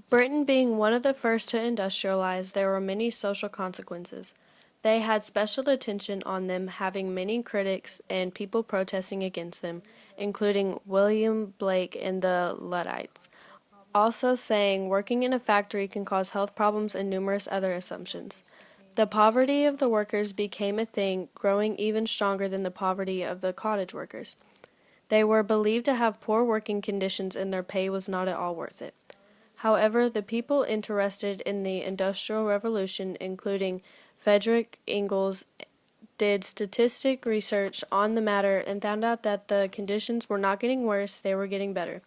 Britain being one of the first to industrialize, there were many social consequences. They had special attention on them, having many critics and people protesting against them, including William Blake and the Luddites, also saying working in a factory can cause health problems and numerous other assumptions. The poverty of the workers became a thing, growing even stronger than the poverty of the cottage workers. They were believed to have poor working conditions and their pay was not at all worth it. However, the people interested in the Industrial Revolution, including Frederick Engels, did statistic research on the matter and found out that the conditions were not getting worse, they were getting better.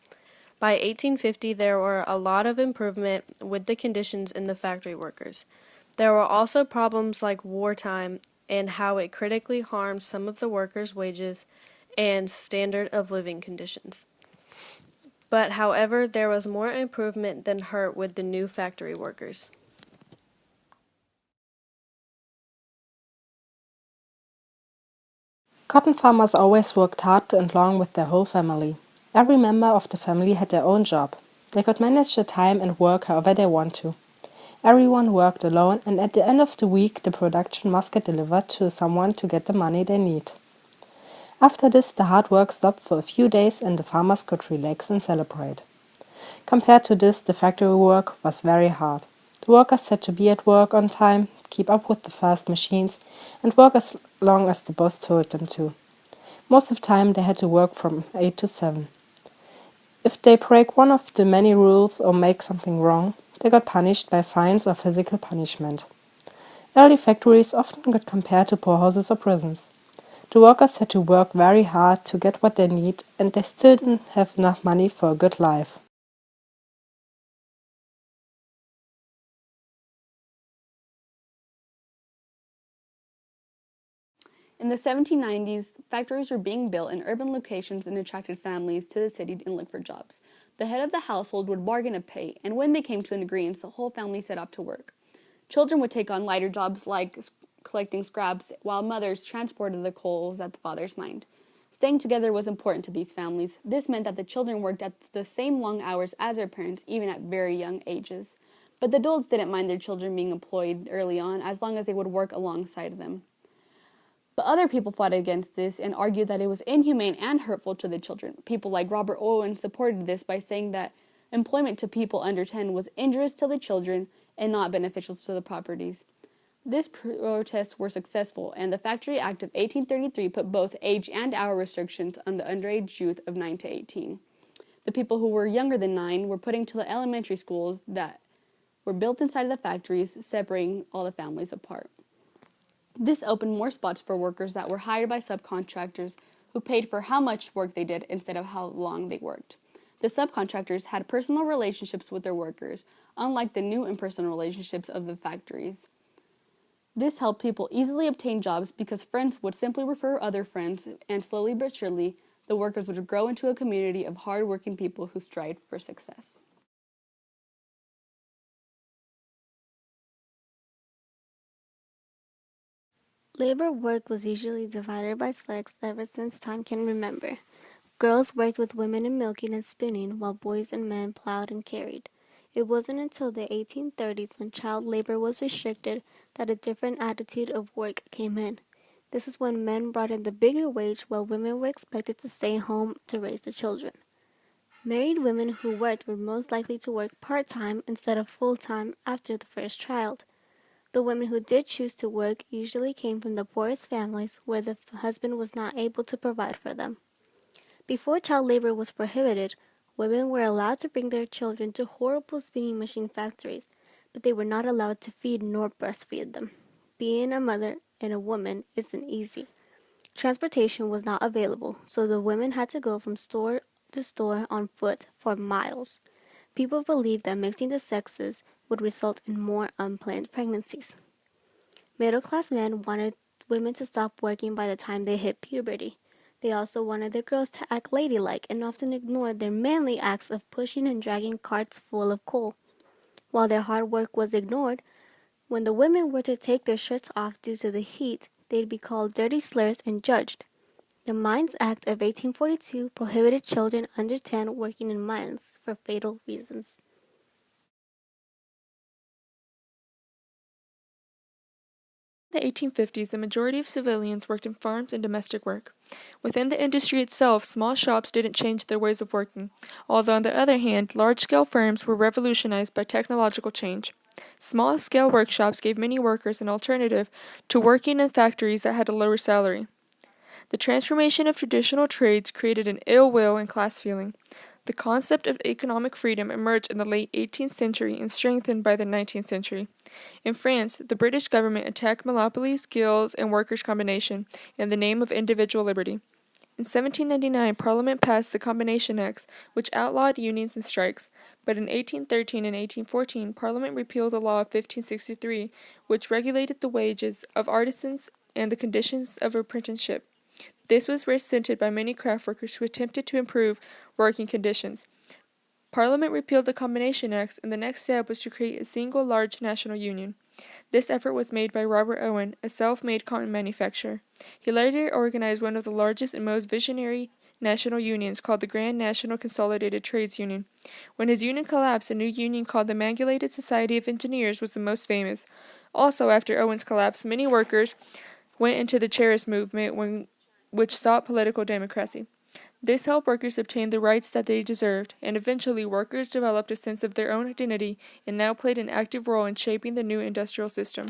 By 1850, there were a lot of improvement with the conditions in the factory workers. There were also problems like wartime and how it critically harmed some of the workers' wages and standard of living conditions. But however, there was more improvement than hurt with the new factory workers. Cotton farmers always worked hard and long with their whole family. Every member of the family had their own job. They could manage their time and work however they want to. Everyone worked alone, and at the end of the week, the production must get delivered to someone to get the money they need. After this, the hard work stopped for a few days and the farmers could relax and celebrate. Compared to this, the factory work was very hard. The workers had to be at work on time, keep up with the fast machines, and work as long as the boss told them to. Most of the time, they had to work from 8 to 7. If they break one of the many rules or make something wrong, they got punished by fines or physical punishment. Early factories often got compared to poorhouses or prisons. The workers had to work very hard to get what they need, and they still didn't have enough money for a good life. In the 1790s, factories were being built in urban locations and attracted families to the city and look for jobs. The head of the household would bargain a pay, and when they came to an agreement, the whole family set off to work. Children would take on lighter jobs like collecting scraps, while mothers transported the coals at the father's mine. Staying together was important to these families. This meant that the children worked at the same long hours as their parents, even at very young ages. But the adults didn't mind their children being employed early on, as long as they would work alongside them. But other people fought against this and argued that it was inhumane and hurtful to the children. People like Robert Owen supported this by saying that employment to people under 10 was injurious to the children and not beneficial to the properties. These protests were successful, and the Factory Act of 1833 put both age and hour restrictions on the underage youth of 9 to 18. The people who were younger than 9 were put into the elementary schools that were built inside of the factories, separating all the families apart. This opened more spots for workers that were hired by subcontractors who paid for how much work they did instead of how long they worked. The subcontractors had personal relationships with their workers, unlike the new impersonal relationships of the factories. This helped people easily obtain jobs because friends would simply refer other friends, and slowly but surely, the workers would grow into a community of hard-working people who strived for success. Labor work was usually divided by sex ever since time can remember. Girls worked with women in milking and spinning, while boys and men plowed and carried. It wasn't until the 1830s, when child labor was restricted, that a different attitude of work came in. This is when men brought in the bigger wage while women were expected to stay home to raise the children. Married women who worked were most likely to work part-time instead of full-time after the first child. The women who did choose to work usually came from the poorest families where the husband was not able to provide for them. Before child labor was prohibited, women were allowed to bring their children to horrible spinning machine factories, but they were not allowed to feed nor breastfeed them. Being a mother and a woman isn't easy. Transportation was not available, so the women had to go from store to store on foot for miles. People believed that mixing the sexes would result in more unplanned pregnancies. Middle-class men wanted women to stop working by the time they hit puberty. They also wanted their girls to act ladylike and often ignored their manly acts of pushing and dragging carts full of coal. While their hard work was ignored, when the women were to take their shirts off due to the heat, they'd be called dirty slurs and judged. The Mines Act of 1842 prohibited children under 10 working in mines for fatal reasons. In the 1850s, the majority of civilians worked in farms and domestic work. Within the industry itself, small shops didn't change their ways of working, although on the other hand, large-scale firms were revolutionized by technological change. Small-scale workshops gave many workers an alternative to working in factories that had a lower salary. The transformation of traditional trades created an ill will and class feeling. The concept of economic freedom emerged in the late 18th century and strengthened by the 19th century. In France, the British government attacked monopolies, guilds, and workers' combination in the name of individual liberty. In 1799, Parliament passed the Combination Acts, which outlawed unions and strikes, but in 1813 and 1814, Parliament repealed the law of 1563, which regulated the wages of artisans and the conditions of apprenticeship. This was resented by many craft workers who attempted to improve working conditions. Parliament repealed the Combination Acts, and the next step was to create a single large national union. This effort was made by Robert Owen, a self-made cotton manufacturer. He later organized one of the largest and most visionary national unions called the Grand National Consolidated Trades Union. When his union collapsed, a new union called the Manualated Society of Engineers was the most famous. Also, after Owen's collapse, many workers went into the Chartist movement which sought political democracy. This helped workers obtain the rights that they deserved, and eventually workers developed a sense of their own identity and now played an active role in shaping the new industrial system.